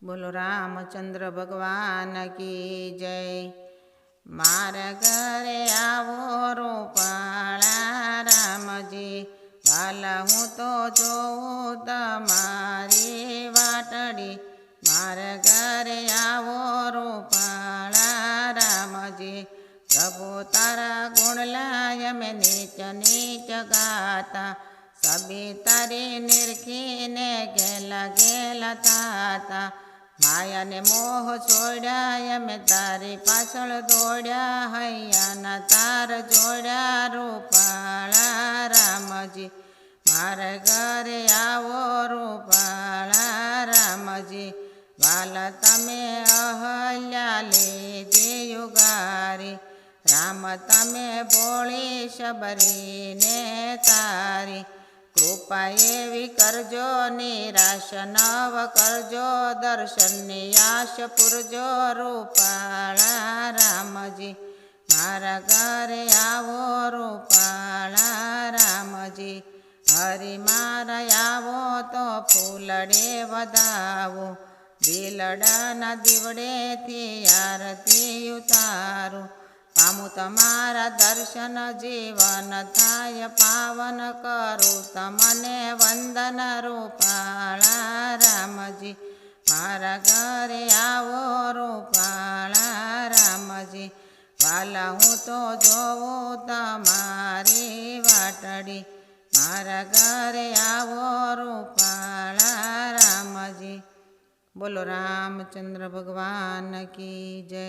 બોલો રામચંદ્ર ભગવાન કી જય। મારા ઘરે આવો રૂપાળા રામજી, વાલા હું તો જોઉં તમારી વાટડી। મારા ઘરે આવો રૂપાળા રામજી, પ્રભુ તારા ગુણ લાય મેં નીચ નીચ ગાતા। સબી તારી નિરખીને ગેલા ગેલા થાતા। માયાને મોહ છોડ્યા મેં તારી પાછળ દોડ્યા, હૈયાના તાર જોડ્યા રૂપાળા રામજી। મારા ઘરે આવો રૂપાળા રામજી, વાલા તમે અહલ્યા લીધી યુગારી। રામ તમે ભોળી શબરીને તારી, કૃપા એવી કરજો નિરાશ નવ કરજો, દર્શનની આશ પૂરજો રૂપાળા રામજી। મારા ઘરે આવો રૂપાળા રામજી, હરી મારા આવો તો ફૂલડે વધાવો। દિલડાના દીવડેથી આરતી ઉતારું, પામું તમારા દર્શન જીવન થાય પાવન। કરું તમને વંદન રૂપાળા રામજી। મારા ઘરે આવો રૂપાળા રામજી, વાલા હું તો જોઉં તમારી વાટડી। મારા ઘરે આવો રૂપાળા રામજી। બોલો રામચંદ્ર ભગવાન કી જય।